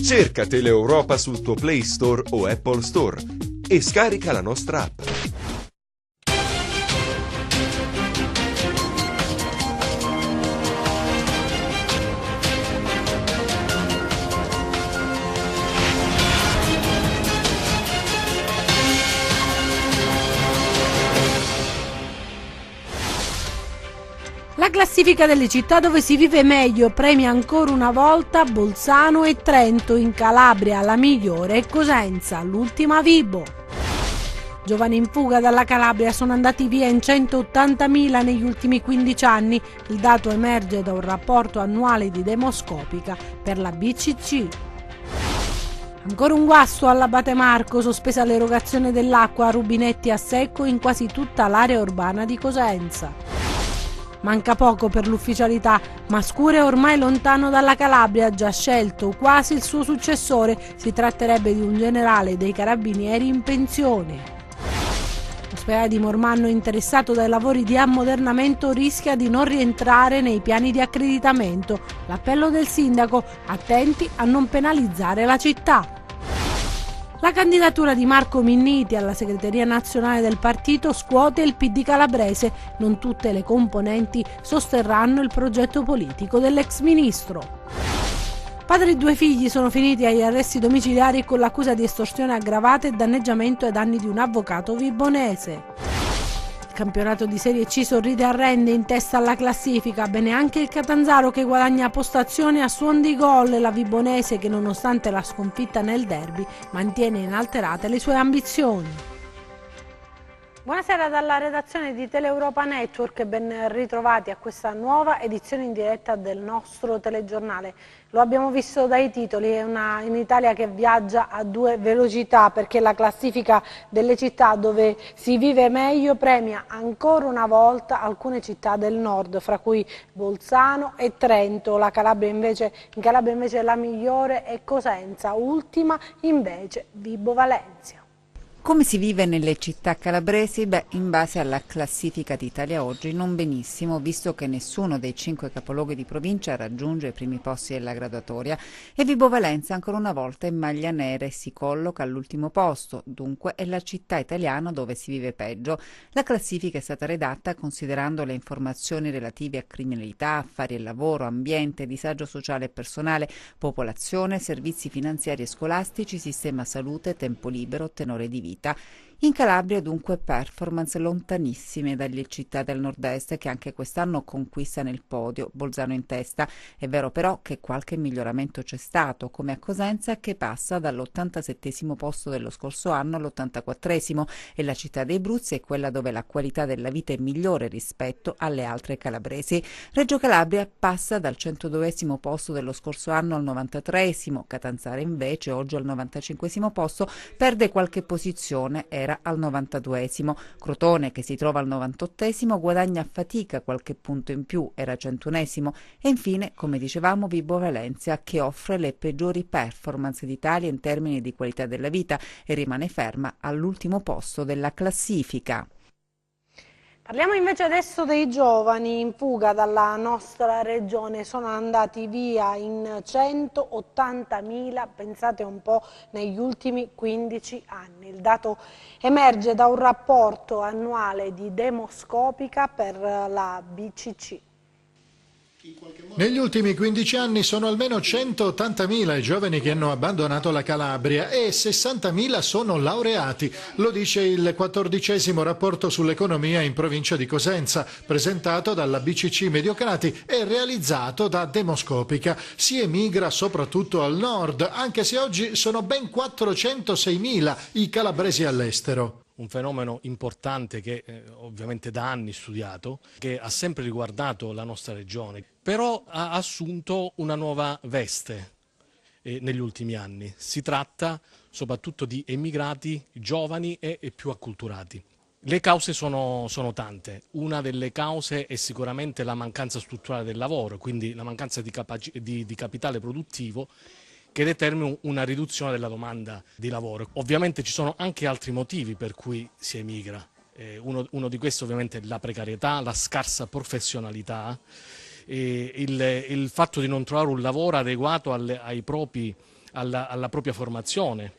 Cerca Teleeuropa sul tuo Play Store o Apple Store e scarica la nostra app. La classifica delle città dove si vive meglio premia ancora una volta Bolzano e Trento, in Calabria la migliore è Cosenza, l'ultima Vibo. Giovani in fuga dalla Calabria sono andati via in 180.000 negli ultimi 15 anni, il dato emerge da un rapporto annuale di Demoscopica per la BCC. Ancora un guasto all'Abate Marco, sospesa l'erogazione dell'acqua a rubinetti a secco in quasi tutta l'area urbana di Cosenza. Manca poco per l'ufficialità, ma Scure è ormai lontano dalla Calabria, già scelto quasi il suo successore, si tratterebbe di un generale dei carabinieri in pensione. L'ospedale di Mormanno, interessato dai lavori di ammodernamento, rischia di non rientrare nei piani di accreditamento. L'appello del sindaco: attenti a non penalizzare la città. La candidatura di Marco Minniti alla segreteria nazionale del partito scuote il PD calabrese. Non tutte le componenti sosterranno il progetto politico dell'ex ministro. Padre e 2 figli sono finiti agli arresti domiciliari con l'accusa di estorsione aggravata e danneggiamento ai danni di un avvocato vibonese. Il campionato di Serie C sorride a rende in testa alla classifica, bene anche il Catanzaro che guadagna postazione a suon di gol e la Vibonese che, nonostante la sconfitta nel derby, mantiene inalterate le sue ambizioni. Buonasera dalla redazione di Teleeuropa Network e ben ritrovati a questa nuova edizione in diretta del nostro telegiornale. Lo abbiamo visto dai titoli, è in Italia che viaggia a 2 velocità, perché la classifica delle città dove si vive meglio premia ancora una volta alcune città del nord, fra cui Bolzano e Trento. In Calabria invece la migliore è Cosenza, ultima invece Vibo Valentia. Come si vive nelle città calabresi? Beh, in base alla classifica di Italia Oggi non benissimo, visto che nessuno dei 5 capoluoghi di provincia raggiunge i primi posti della graduatoria e Vibo Valentia ancora una volta in maglia nera e si colloca all'ultimo posto, dunque è la città italiana dove si vive peggio. La classifica è stata redatta considerando le informazioni relative a criminalità, affari e lavoro, ambiente, disagio sociale e personale, popolazione, servizi finanziari e scolastici, sistema salute, tempo libero, tenore di vita. In Calabria dunque performance lontanissime dalle città del nord-est che anche quest'anno conquistano il podio, Bolzano in testa. È vero però che qualche miglioramento c'è stato, come a Cosenza che passa dall'87° posto dello scorso anno all'84° e la città dei Bruzzi è quella dove la qualità della vita è migliore rispetto alle altre calabresi. Reggio Calabria passa dal 102° posto dello scorso anno al 93°, Catanzaro invece oggi al 95° posto perde qualche posizione, era al 92°. Crotone, che si trova al 98°, guadagna a fatica qualche punto in più, era 101°. E infine, come dicevamo, Vibo Valentia, che offre le peggiori performance d'Italia in termini di qualità della vita e rimane ferma all'ultimo posto della classifica. Parliamo invece adesso dei giovani in fuga dalla nostra regione. Sono andati via in 180.000, pensate un po', negli ultimi 15 anni. Il dato emerge da un rapporto annuale di Demoscopica per la BCC. Negli ultimi 15 anni sono almeno 180.000 i giovani che hanno abbandonato la Calabria e 60.000 sono laureati. Lo dice il 14° rapporto sull'economia in provincia di Cosenza, presentato dalla BCC Mediocrati e realizzato da Demoscopica. Si emigra soprattutto al nord, anche se oggi sono ben 406.000 i calabresi all'estero. Un fenomeno importante che ovviamente da anni studiato, che ha sempre riguardato la nostra regione, però ha assunto una nuova veste negli ultimi anni. Si tratta soprattutto di emigrati giovani e più acculturati. Le cause sono tante. Una delle cause è sicuramente la mancanza strutturale del lavoro, quindi la mancanza di capitale produttivo, che determina una riduzione della domanda di lavoro. Ovviamente ci sono anche altri motivi per cui si emigra. Uno di questi ovviamente è la precarietà, la scarsa professionalità, il fatto di non trovare un lavoro adeguato alle alla propria formazione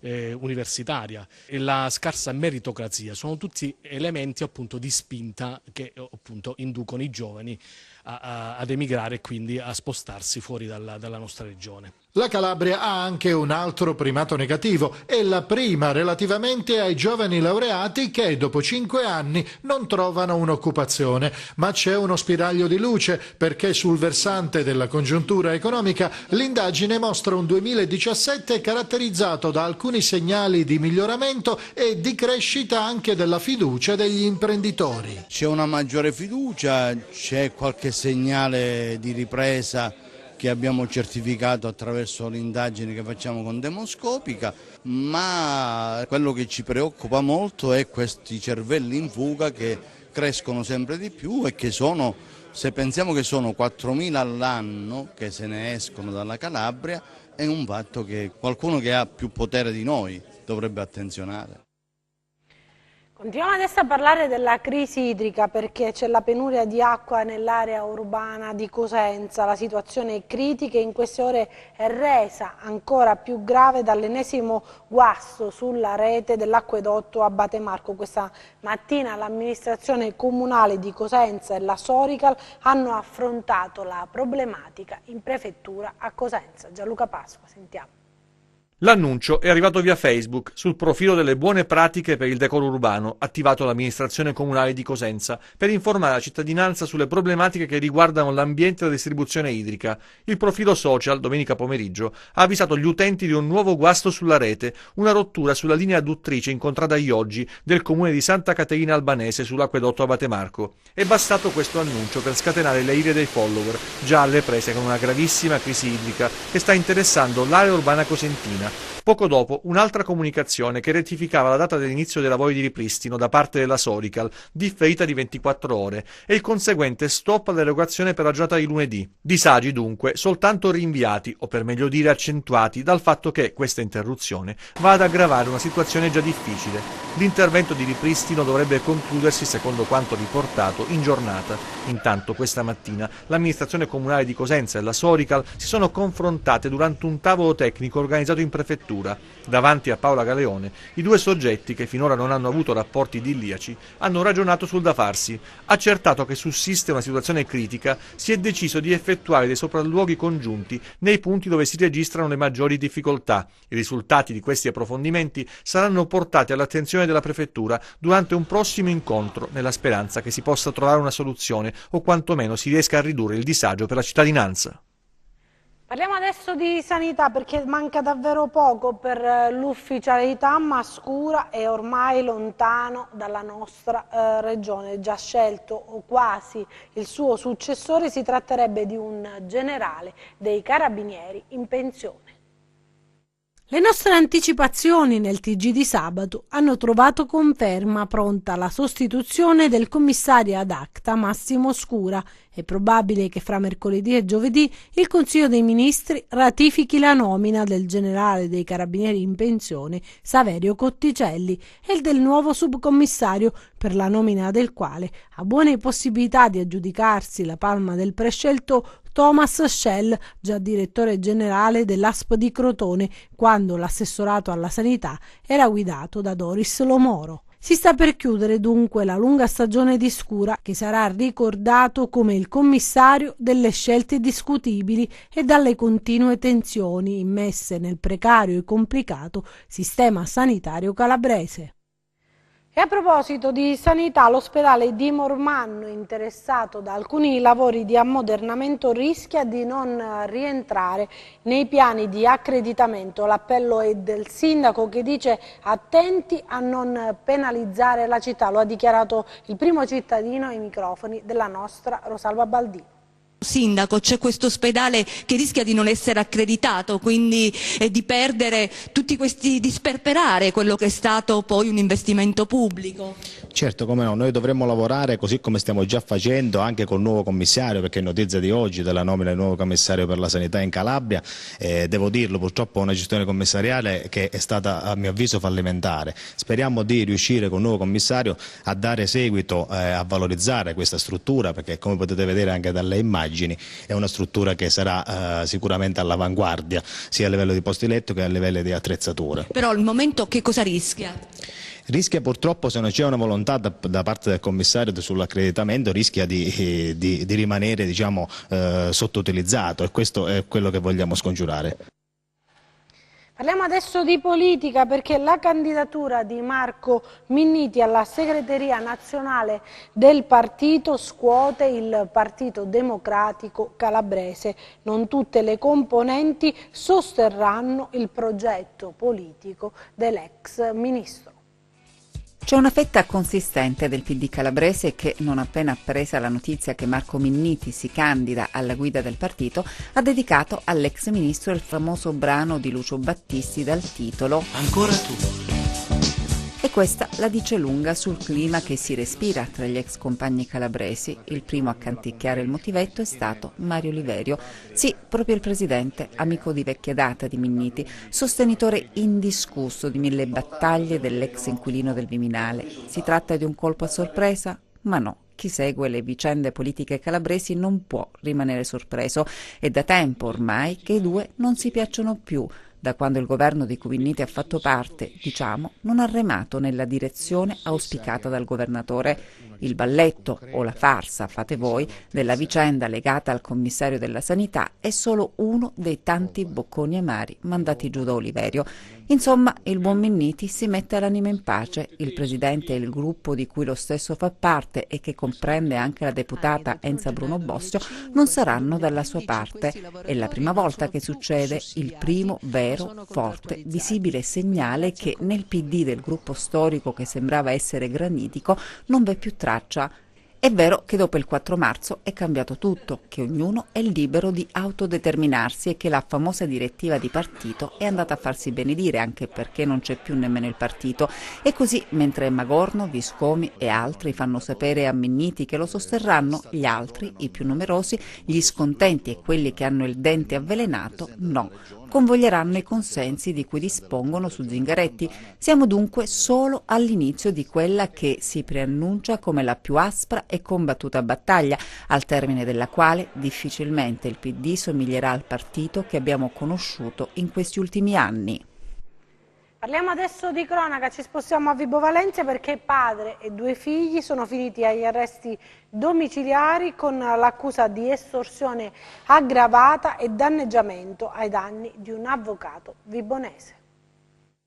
universitaria e la scarsa meritocrazia sono tutti elementi appunto di spinta che appunto inducono i giovani ad emigrare e quindi a spostarsi fuori dalla nostra regione. La Calabria ha anche un altro primato negativo, è la prima relativamente ai giovani laureati che dopo 5 anni non trovano un'occupazione, ma c'è uno spiraglio di luce perché sul versante della congiuntura economica l'indagine mostra un 2017 caratterizzato da alcuni segnali di miglioramento e di crescita anche della fiducia degli imprenditori. C'è una maggiore fiducia, c'è qualche segnale di ripresa che abbiamo certificato attraverso l'indagine che facciamo con demoscopica, ma quello che ci preoccupa molto è questi cervelli in fuga che crescono sempre di più e che sono, se pensiamo che sono 4.000 all'anno che se ne escono dalla Calabria, è un fatto che qualcuno che ha più potere di noi dovrebbe attenzionare. Continuiamo adesso a parlare della crisi idrica perché c'è la penuria di acqua nell'area urbana di Cosenza. La situazione è critica e in queste ore è resa ancora più grave dall'ennesimo guasto sulla rete dell'acquedotto Abate Marco. Questa mattina l'amministrazione comunale di Cosenza e la Sorical hanno affrontato la problematica in prefettura a Cosenza. Gianluca Pasqua, sentiamo. L'annuncio è arrivato via Facebook sul profilo delle buone pratiche per il decoro urbano attivato dall'amministrazione comunale di Cosenza per informare la cittadinanza sulle problematiche che riguardano l'ambiente e la distribuzione idrica. Il profilo social, domenica pomeriggio, ha avvisato gli utenti di un nuovo guasto sulla rete, una rottura sulla linea adduttrice incontrata Ioggi del comune di Santa Caterina Albanese sull'acquedotto Abate Marco. È bastato questo annuncio per scatenare le ire dei follower, già alle prese con una gravissima crisi idrica che sta interessando l'area urbana cosentina. Poco dopo un'altra comunicazione che rettificava la data dell'inizio dei lavori di ripristino da parte della Sorical, differita di 24 ore, e il conseguente stop all'erogazione per la giornata di lunedì. Disagi dunque soltanto rinviati, o per meglio dire accentuati, dal fatto che questa interruzione va ad aggravare una situazione già difficile. L'intervento di ripristino dovrebbe concludersi, secondo quanto riportato, in giornata. Intanto questa mattina l'amministrazione comunale di Cosenza e la Sorical si sono confrontate durante un tavolo tecnico organizzato in prefettura. Davanti a Paola Galeone, i due soggetti, che finora non hanno avuto rapporti idilliaci, hanno ragionato sul da farsi. Accertato che sussiste una situazione critica, si è deciso di effettuare dei sopralluoghi congiunti nei punti dove si registrano le maggiori difficoltà. I risultati di questi approfondimenti saranno portati all'attenzione della prefettura durante un prossimo incontro, nella speranza che si possa trovare una soluzione o quantomeno si riesca a ridurre il disagio per la cittadinanza. Parliamo adesso di sanità perché manca davvero poco per l'ufficialità, ma Scura è ormai lontano dalla nostra regione. Già scelto o quasi il suo successore, si tratterebbe di un generale dei carabinieri in pensione. Le nostre anticipazioni nel TG di sabato hanno trovato conferma. Pronta la sostituzione del commissario ad acta Massimo Scura. È probabile che fra mercoledì e giovedì il Consiglio dei Ministri ratifichi la nomina del generale dei carabinieri in pensione Saverio Cotticelli e del nuovo subcommissario, per la nomina del quale ha buone possibilità di aggiudicarsi la palma del prescelto Thomas Schell, già direttore generale dell'ASP di Crotone, quando l'assessorato alla sanità era guidato da Doris Lomoro. Si sta per chiudere dunque la lunga stagione di Scura, che sarà ricordato come il commissario delle scelte discutibili e dalle continue tensioni immesse nel precario e complicato sistema sanitario calabrese. E a proposito di sanità, l'ospedale di Mormanno, interessato da alcuni lavori di ammodernamento, rischia di non rientrare nei piani di accreditamento. L'appello è del sindaco, che dice attenti a non penalizzare la città. Lo ha dichiarato il primo cittadino ai microfoni della nostra Rosalba Baldini. Sindaco, c'è questo ospedale che rischia di non essere accreditato, quindi di perdere tutti questi, di sperperare quello che è stato poi un investimento pubblico. Certo, come no, noi dovremmo lavorare così come stiamo già facendo anche col nuovo commissario, perché è notizia di oggi della nomina del nuovo commissario per la sanità in Calabria. Devo dirlo, purtroppo una gestione commissariale che è stata a mio avviso fallimentare. Speriamo di riuscire con il nuovo commissario a dare seguito, a valorizzare questa struttura, perché come potete vedere anche dalle immagini indagini. È una struttura che sarà sicuramente all'avanguardia sia a livello di posti letto che a livello di attrezzature. Però al momento che cosa rischia? Rischia purtroppo, se non c'è una volontà da parte del commissario sull'accreditamento, rischia di rimanere, diciamo, sottoutilizzato, e questo è quello che vogliamo scongiurare. Parliamo adesso di politica, perché la candidatura di Marco Minniti alla segreteria nazionale del partito scuote il Partito Democratico Calabrese. Non tutte le componenti sosterranno il progetto politico dell'ex ministro. C'è una fetta consistente del PD calabrese che, non appena appresa la notizia che Marco Minniti si candida alla guida del partito, ha dedicato all'ex ministro il famoso brano di Lucio Battisti dal titolo Ancora tu. E questa la dice lunga sul clima che si respira tra gli ex compagni calabresi. Il primo a canticchiare il motivetto è stato Mario Liverio. Sì, proprio il presidente, amico di vecchia data di Minniti, sostenitore indiscusso di 1000 battaglie dell'ex inquilino del Viminale. Si tratta di un colpo a sorpresa? Ma no. Chi segue le vicende politiche calabresi non può rimanere sorpreso. È da tempo ormai che i due non si piacciono più. Da quando il governo di cui Minniti ha fatto parte, diciamo, non ha remato nella direzione auspicata dal governatore. Il balletto, o la farsa, fate voi, della vicenda legata al commissario della sanità è solo uno dei tanti bocconi amari mandati giù da Oliverio. Insomma, il buon Minniti si mette l'anima in pace. Il presidente e il gruppo di cui lo stesso fa parte e che comprende anche la deputata Enza Bruno Bosio non saranno dalla sua parte. È la prima volta che succede, il primo vero, forte, visibile segnale che nel PD del gruppo storico che sembrava essere granitico non v'è più traccia. È vero che dopo il 4 marzo è cambiato tutto, che ognuno è libero di autodeterminarsi e che la famosa direttiva di partito è andata a farsi benedire, anche perché non c'è più nemmeno il partito. E così, mentre Magorno, Viscomi e altri fanno sapere a Minniti che lo sosterranno, gli altri, i più numerosi, gli scontenti e quelli che hanno il dente avvelenato, no. Convoglieranno i consensi di cui dispongono su Zingaretti. Siamo dunque solo all'inizio di quella che si preannuncia come la più aspra e combattuta battaglia, al termine della quale difficilmente il PD somiglierà al partito che abbiamo conosciuto in questi ultimi anni. Parliamo adesso di cronaca, ci spostiamo a Vibo Valentia perché padre e 2 figli sono finiti agli arresti domiciliari con l'accusa di estorsione aggravata e danneggiamento ai danni di un avvocato vibonese.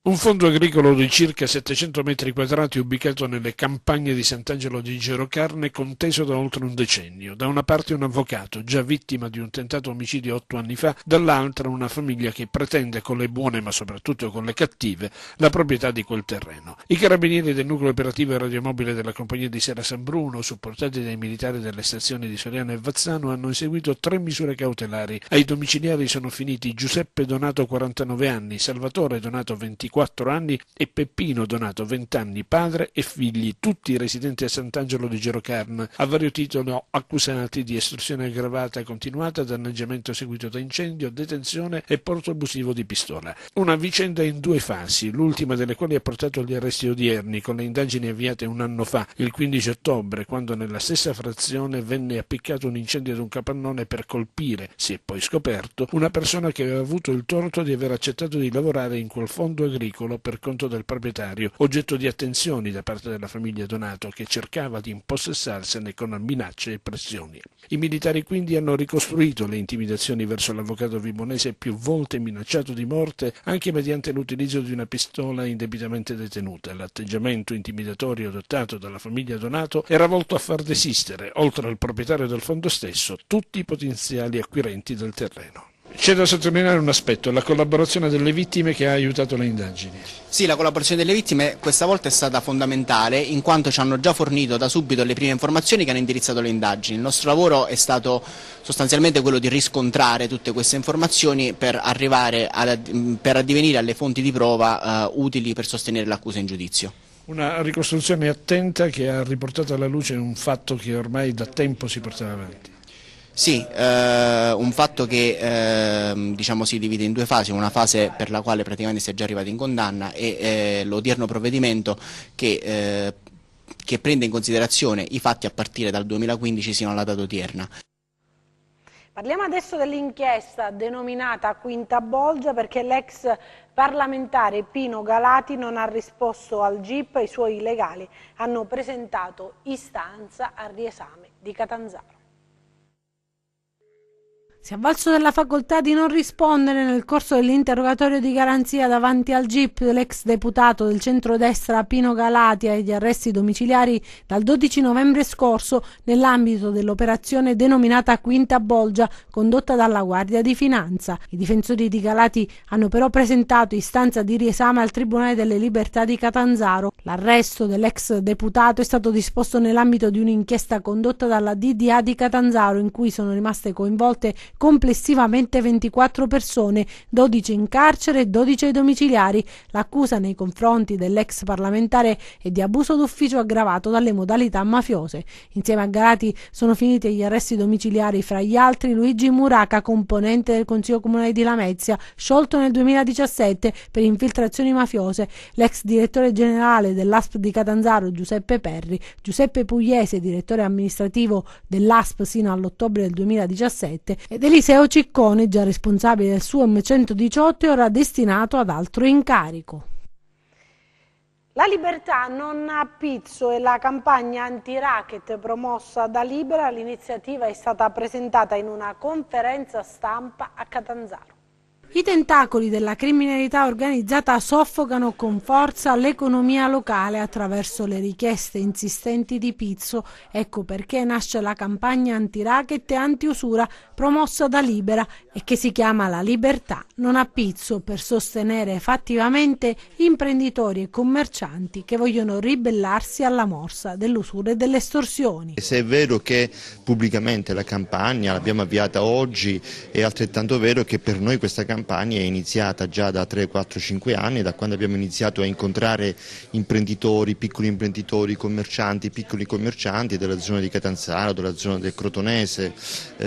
Un fondo agricolo di circa 700 metri quadrati ubicato nelle campagne di Sant'Angelo di Gerocarne, conteso da oltre un decennio. Da una parte un avvocato, già vittima di un tentato omicidio 8 anni fa, dall'altra una famiglia che pretende con le buone ma soprattutto con le cattive la proprietà di quel terreno. I carabinieri del nucleo operativo e radiomobile della compagnia di Serra San Bruno, supportati dai militari delle stazioni di Soriano e Vazzano, hanno eseguito 3 misure cautelari. Ai domiciliari sono finiti Giuseppe Donato 49 anni, Salvatore Donato 24 anni e Peppino Donato 20 anni, padre e figli, tutti residenti a Sant'Angelo di Gerocarne, a vario titolo accusati di estorsione aggravata continuata, danneggiamento seguito da incendio, detenzione e porto abusivo di pistola. Una vicenda in 2 fasi, l'ultima delle quali ha portato agli arresti odierni, con le indagini avviate un anno fa, il 15 ottobre, quando nella stessa frazione venne appiccato un incendio ad un capannone per colpire, si è poi scoperto, una persona che aveva avuto il torto di aver accettato di lavorare in quel fondo agricolo per conto del proprietario, oggetto di attenzioni da parte della famiglia Donato, che cercava di impossessarsene con minacce e pressioni. I militari quindi hanno ricostruito le intimidazioni verso l'avvocato vibonese, più volte minacciato di morte anche mediante l'utilizzo di una pistola indebitamente detenuta. L'atteggiamento intimidatorio adottato dalla famiglia Donato era volto a far desistere, oltre al proprietario del fondo stesso, tutti i potenziali acquirenti del terreno. C'è da sottolineare un aspetto, la collaborazione delle vittime che ha aiutato le indagini. Sì, la collaborazione delle vittime questa volta è stata fondamentale, in quanto ci hanno già fornito da subito le prime informazioni che hanno indirizzato le indagini. Il nostro lavoro è stato sostanzialmente quello di riscontrare tutte queste informazioni per addivenire alle fonti di prova utili per sostenere l'accusa in giudizio. Una ricostruzione attenta che ha riportato alla luce un fatto che ormai da tempo si portava avanti. Sì, un fatto che diciamo si divide in 2 fasi, una fase per la quale praticamente si è già arrivati in condanna e l'odierno provvedimento che prende in considerazione i fatti a partire dal 2015 sino alla data odierna. Parliamo adesso dell'inchiesta denominata Quinta Bolgia, perché l'ex parlamentare Pino Galati non ha risposto al GIP e i suoi legali hanno presentato istanza al riesame di Catanzaro. Si è avvalso della facoltà di non rispondere nel corso dell'interrogatorio di garanzia davanti al GIP dell'ex deputato del centrodestra Pino Galati agli arresti domiciliari dal 12 novembre scorso nell'ambito dell'operazione denominata Quinta Bolgia condotta dalla Guardia di Finanza. I difensori di Galati hanno però presentato istanza di riesame al Tribunale delle Libertà di Catanzaro. L'arresto dell'ex deputato è stato disposto nell'ambito di un'inchiesta condotta dalla DDA di Catanzaro in cui sono rimaste coinvolte complessivamente 24 persone, 12 in carcere e 12 ai domiciliari. L'accusa nei confronti dell'ex parlamentare è di abuso d'ufficio aggravato dalle modalità mafiose. Insieme a Galati sono finiti gli arresti domiciliari, fra gli altri Luigi Muraca, componente del Consiglio Comunale di Lamezia, sciolto nel 2017 per infiltrazioni mafiose, l'ex direttore generale dell'ASP di Catanzaro Giuseppe Perri, Giuseppe Pugliese, direttore amministrativo dell'ASP sino all'ottobre del 2017, ed Eliseo Ciccone, già responsabile del SUEM 118 e ora destinato ad altro incarico. La libertà non ha pizzo e la campagna anti-racket promossa da Libera, l'iniziativa è stata presentata in una conferenza stampa a Catanzaro. I tentacoli della criminalità organizzata soffocano con forza l'economia locale attraverso le richieste insistenti di pizzo. Ecco perché nasce la campagna anti-racket e anti-usura promossa da Libera e che si chiama La Libertà non ha pizzo, per sostenere fattivamente imprenditori e commercianti che vogliono ribellarsi alla morsa dell'usura e delle estorsioni. Se è vero che pubblicamente la campagna l'abbiamo avviata oggi, è altrettanto vero che per noi questa campagna è iniziata già da 3, 4, 5 anni, da quando abbiamo iniziato a incontrare imprenditori, piccoli imprenditori, commercianti, piccoli commercianti della zona di Catanzaro, della zona del Crotonese,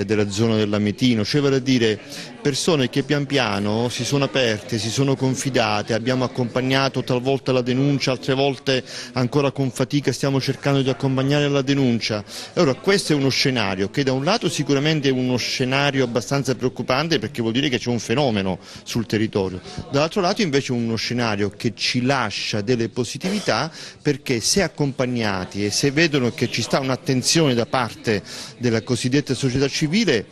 della zona dell'Ametino, cioè vale a dire persone che pian piano si sono aperte, si sono confidate, abbiamo accompagnato talvolta la denuncia, altre volte ancora con fatica stiamo cercando di accompagnare la denuncia. Allora questo è uno scenario che da un lato sicuramente è uno scenario abbastanza preoccupante perché vuol dire che c'è un fenomeno sul territorio, dall'altro lato invece uno scenario che ci lascia delle positività perché se accompagnati e se vedono che ci sta un'attenzione da parte della cosiddetta società civile,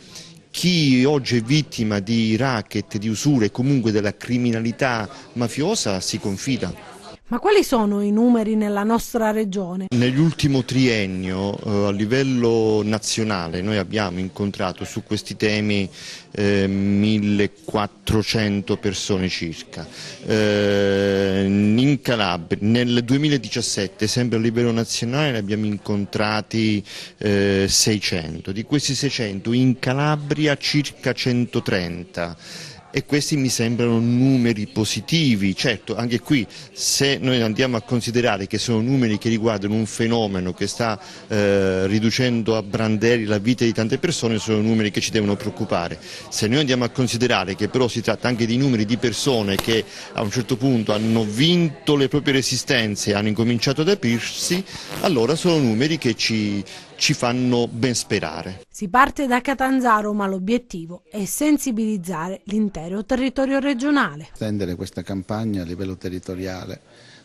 chi oggi è vittima di racket, di usure e comunque della criminalità mafiosa si confida. Ma quali sono i numeri nella nostra regione? Nell'ultimo triennio a livello nazionale noi abbiamo incontrato su questi temi 1400 persone circa. In Calabria nel 2017 sempre a livello nazionale ne abbiamo incontrati 600, di questi 600 in Calabria circa 130. E questi mi sembrano numeri positivi. Certo, anche qui se noi andiamo a considerare che sono numeri che riguardano un fenomeno che sta riducendo a brandelli la vita di tante persone, sono numeri che ci devono preoccupare. Se noi andiamo a considerare che però si tratta anche di numeri di persone che a un certo punto hanno vinto le proprie resistenze e hanno incominciato ad aprirsi, allora sono numeri che ci fanno ben sperare. Si parte da Catanzaro, ma l'obiettivo è sensibilizzare l'intero territorio regionale. Estendere questa campagna a livello territoriale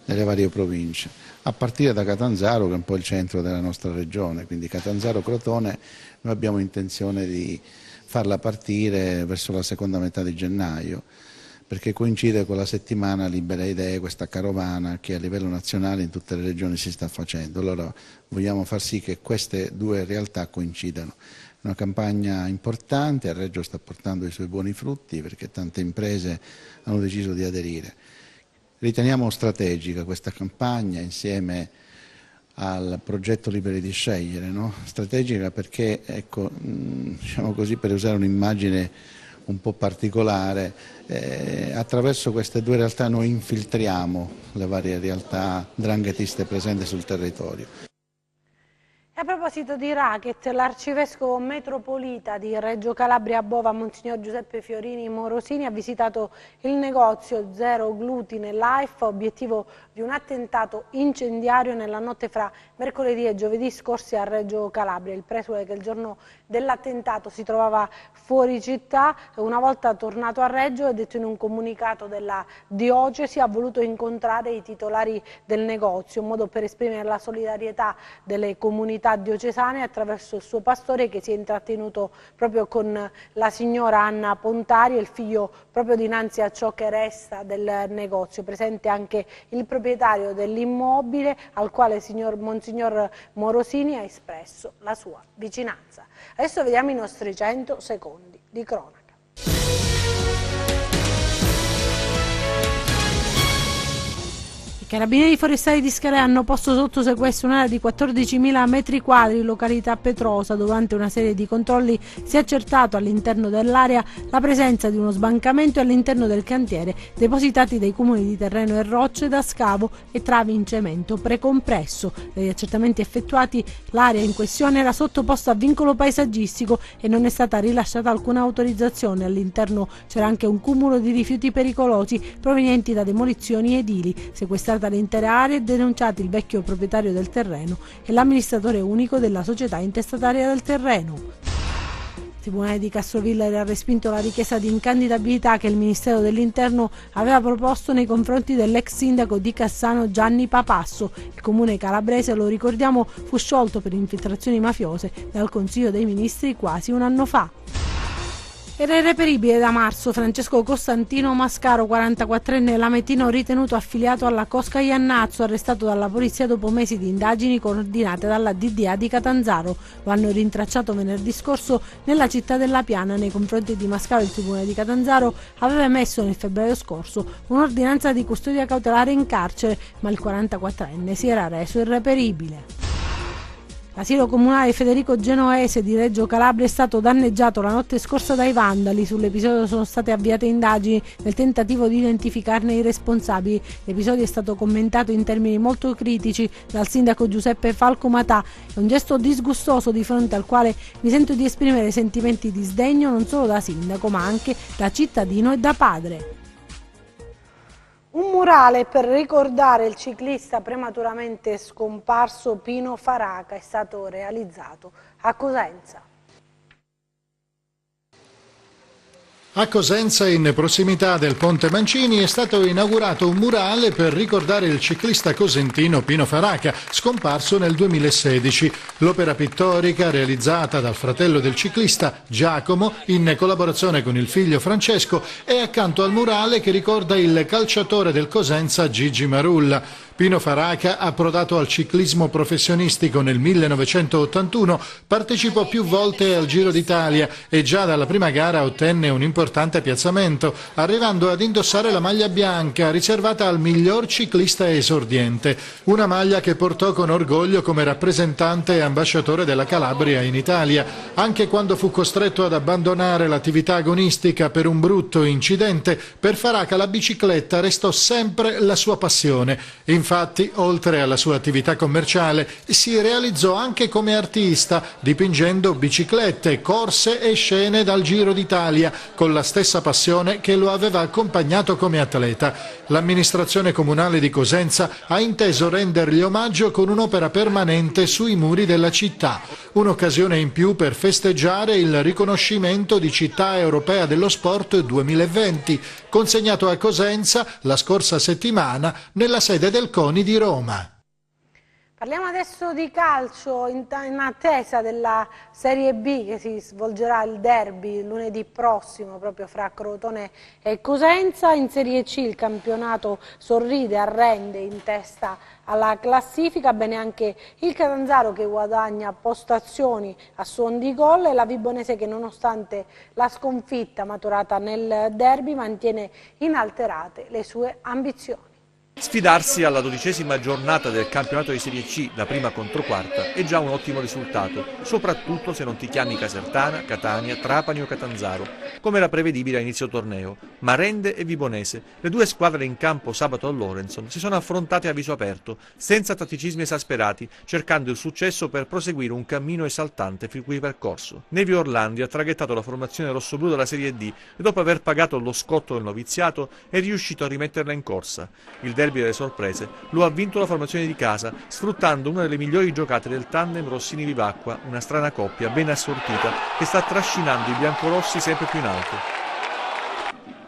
nelle varie province, a partire da Catanzaro che è un po' il centro della nostra regione, quindi Catanzaro-Crotone noi abbiamo intenzione di farla partire verso la seconda metà di gennaio, perché coincide con la settimana Libera Idee, questa carovana che a livello nazionale in tutte le regioni si sta facendo. Allora vogliamo far sì che queste due realtà coincidano. Una campagna importante, a Reggio sta portando i suoi buoni frutti perché tante imprese hanno deciso di aderire. Riteniamo strategica questa campagna insieme al progetto Liberi di Scegliere, no? Strategica perché, ecco, diciamo così, per usare un'immagine un po' particolare, attraverso queste due realtà noi infiltriamo le varie realtà 'ndranghetiste presenti sul territorio. A proposito di racket, l'arcivescovo metropolita di Reggio Calabria Bova, Monsignor Giuseppe Fiorini Morosini, ha visitato il negozio Zero Glutine Life, obiettivo di un attentato incendiario nella notte fra mercoledì e giovedì scorsi a Reggio Calabria. Il presule, che il giorno dell'attentato si trovava fuori città, una volta tornato a Reggio, ha detto in un comunicato della diocesi, ha voluto incontrare i titolari del negozio, un modo per esprimere la solidarietà delle comunità diocesane attraverso il suo pastore, che si è intrattenuto proprio con la signora Anna Pontari e il figlio proprio dinanzi a ciò che resta del negozio. Presente anche il proprietario dell'immobile, al quale Monsignor Morosini ha espresso la sua vicinanza. Adesso vediamo i nostri 100 secondi di cronaca. I carabinieri forestali di Scalea hanno posto sotto sequestro un'area di 14.000 metri quadri in località Petrosa. Durante una serie di controlli si è accertato all'interno dell'area la presenza di uno sbancamento e all'interno del cantiere depositati dei cumuli di terreno e rocce da scavo e travi in cemento precompresso. Dagli accertamenti effettuati, l'area in questione era sottoposta a vincolo paesaggistico e non è stata rilasciata alcuna autorizzazione. All'interno c'era anche un cumulo di rifiuti pericolosi provenienti da demolizioni edili. Sequestrata l'intera area e denunciati il vecchio proprietario del terreno e l'amministratore unico della società intestataria del terreno. Il Tribunale di Castrovillari ha respinto la richiesta di incandidabilità che il Ministero dell'Interno aveva proposto nei confronti dell'ex sindaco di Cassano Gianni Papasso. Il comune calabrese, lo ricordiamo, fu sciolto per infiltrazioni mafiose dal Consiglio dei Ministri quasi un anno fa. Era irreperibile da marzo Francesco Costantino Mascaro, 44enne lametino ritenuto affiliato alla Cosca Iannazzo, arrestato dalla polizia dopo mesi di indagini coordinate dalla DDA di Catanzaro. Lo hanno rintracciato venerdì scorso nella città della Piana. Nei confronti di Mascaro il Tribunale di Catanzaro aveva emesso nel febbraio scorso un'ordinanza di custodia cautelare in carcere, ma il 44enne si era reso irreperibile. L'asilo comunale Federico Genoese di Reggio Calabria è stato danneggiato la notte scorsa dai vandali. Sull'episodio sono state avviate indagini nel tentativo di identificarne i responsabili. L'episodio è stato commentato in termini molto critici dal sindaco Giuseppe Falco Matà. È un gesto disgustoso di fronte al quale mi sento di esprimere sentimenti di sdegno non solo da sindaco ma anche da cittadino e da padre. Un murale per ricordare il ciclista prematuramente scomparso Pino Faraca è stato realizzato a Cosenza. A Cosenza, in prossimità del Ponte Mancini, è stato inaugurato un murale per ricordare il ciclista cosentino Pino Faraca, scomparso nel 2016. L'opera pittorica, realizzata dal fratello del ciclista, Giacomo, in collaborazione con il figlio Francesco, è accanto al murale che ricorda il calciatore del Cosenza Gigi Marulla. Pino Faraca, approdato al ciclismo professionistico nel 1981, partecipò più volte al Giro d'Italia e già dalla prima gara ottenne un importante piazzamento, arrivando ad indossare la maglia bianca riservata al miglior ciclista esordiente, una maglia che portò con orgoglio come rappresentante e ambasciatore della Calabria in Italia, anche quando fu costretto ad abbandonare l'attività agonistica per un brutto incidente. Per Faraca la bicicletta restò sempre la sua passione. Infatti, oltre alla sua attività commerciale, si realizzò anche come artista, dipingendo biciclette, corse e scene dal Giro d'Italia, con la stessa passione che lo aveva accompagnato come atleta. L'amministrazione comunale di Cosenza ha inteso rendergli omaggio con un'opera permanente sui muri della città, un'occasione in più per festeggiare il riconoscimento di città europea dello sport 2020, consegnato a Cosenza la scorsa settimana nella sede del CONI di Roma. Parliamo adesso di calcio, in attesa della Serie B che si svolgerà il derby lunedì prossimo proprio fra Crotone e Cosenza. In Serie C il campionato sorride, arrende in testa alla classifica, bene anche il Catanzaro che guadagna postazioni a suon di gol e la Vibonese che nonostante la sconfitta maturata nel derby mantiene inalterate le sue ambizioni. Sfidarsi alla 12ª giornata del campionato di Serie C, la prima contro quarta, è già un ottimo risultato, soprattutto se non ti chiami Casertana, Catania, Trapani o Catanzaro, come era prevedibile a inizio torneo. Marende e Vibonese, le due squadre in campo sabato a Lorenson, si sono affrontate a viso aperto, senza tatticismi esasperati, cercando il successo per proseguire un cammino esaltante fin qui percorso. Nevi Orlandi ha traghettato la formazione rossoblù dalla Serie D e dopo aver pagato lo scotto del noviziato è riuscito a rimetterla in corsa. Il derby delle sorprese lo ha vinto la formazione di casa, sfruttando una delle migliori giocate del tandem Rossini-Vivacqua, una strana coppia ben assortita che sta trascinando i biancorossi sempre più in alto.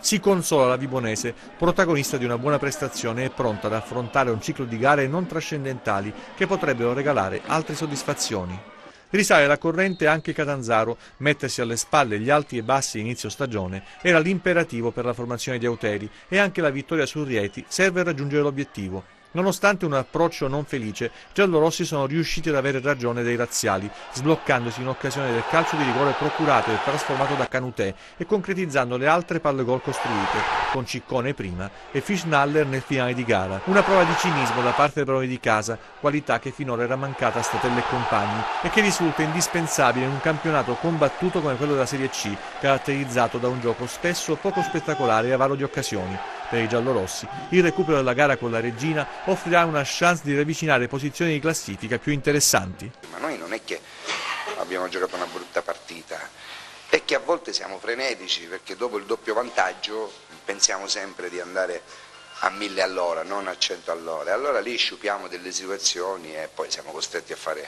Si consola la Vibonese, protagonista di una buona prestazione e pronta ad affrontare un ciclo di gare non trascendentali che potrebbero regalare altre soddisfazioni. Risale la corrente anche Catanzaro, mettersi alle spalle gli alti e bassi inizio stagione era l'imperativo per la formazione di Auteri e anche la vittoria su Rieti serve a raggiungere l'obiettivo. Nonostante un approccio non felice, giallorossi sono riusciti ad avere ragione dei razziali, sbloccandosi in occasione del calcio di rigore procurato e trasformato da Canutè e concretizzando le altre palle gol costruite, con Ciccone prima e Fischnaller nel finale di gara. Una prova di cinismo da parte dei padroni di casa, qualità che finora era mancata a Statelli e compagni e che risulta indispensabile in un campionato combattuto come quello della Serie C, caratterizzato da un gioco spesso poco spettacolare e avaro di occasioni. Per i giallorossi, il recupero della gara con la Regina offrirà una chance di ravvicinare posizioni di classifica più interessanti. Ma noi non è che abbiamo giocato una brutta partita, è che a volte siamo frenetici perché dopo il doppio vantaggio pensiamo sempre di andare a 1000 all'ora, non a 100 all'ora. Allora lì sciupiamo delle situazioni e poi siamo costretti a fare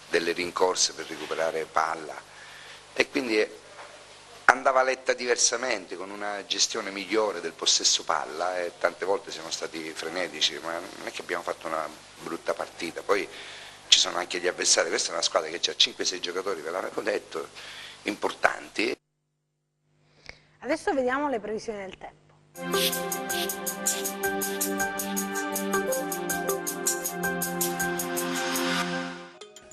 delle rincorse per recuperare palla e quindi andava letta diversamente, con una gestione migliore del possesso palla e tante volte siamo stati frenetici, ma non è che abbiamo fatto una brutta partita. Poi ci sono anche gli avversari, questa è una squadra che ha 5-6 giocatori, ve l'avevo detto, importanti. Adesso vediamo le previsioni del tempo.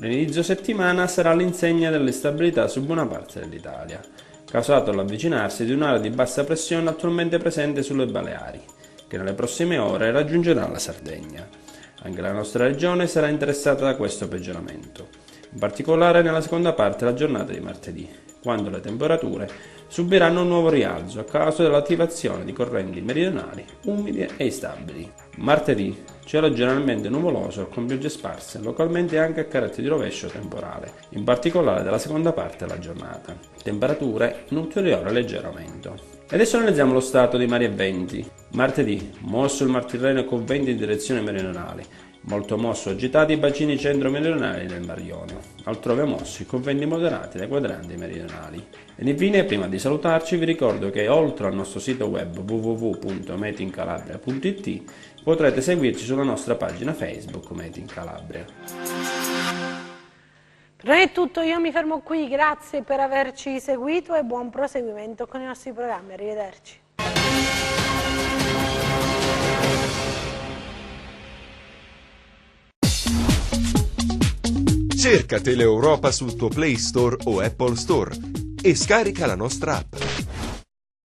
L'inizio settimana sarà all'insegna dell'instabilità su buona parte dell'Italia, causato dall'avvicinarsi di un'area di bassa pressione attualmente presente sulle Baleari, che nelle prossime ore raggiungerà la Sardegna. Anche la nostra regione sarà interessata da questo peggioramento, in particolare nella seconda parte della giornata di martedì, quando le temperature subiranno un nuovo rialzo a causa dell'attivazione di correnti meridionali umidi e instabili. Martedì cielo generalmente nuvoloso con piogge sparse, localmente anche a carattere di rovescio temporale, in particolare della seconda parte della giornata. Temperature in ulteriore leggero aumento. E adesso analizziamo lo stato di mari e venti. Martedì, mosso il Mar Tirreno con venti in direzione meridionale, molto mosso agitati i bacini centro-meridionali del Mar Ionio, altrove mossi con venti moderati dai quadranti meridionali. Ed infine, prima di salutarci, vi ricordo che oltre al nostro sito web www.meteincalabria.it potrete seguirci sulla nostra pagina Facebook Made in Calabria. Per noi è tutto, io mi fermo qui, grazie per averci seguito e buon proseguimento con i nostri programmi, arrivederci. Cerca Teleeuropa sul tuo Play Store o Apple Store e scarica la nostra app.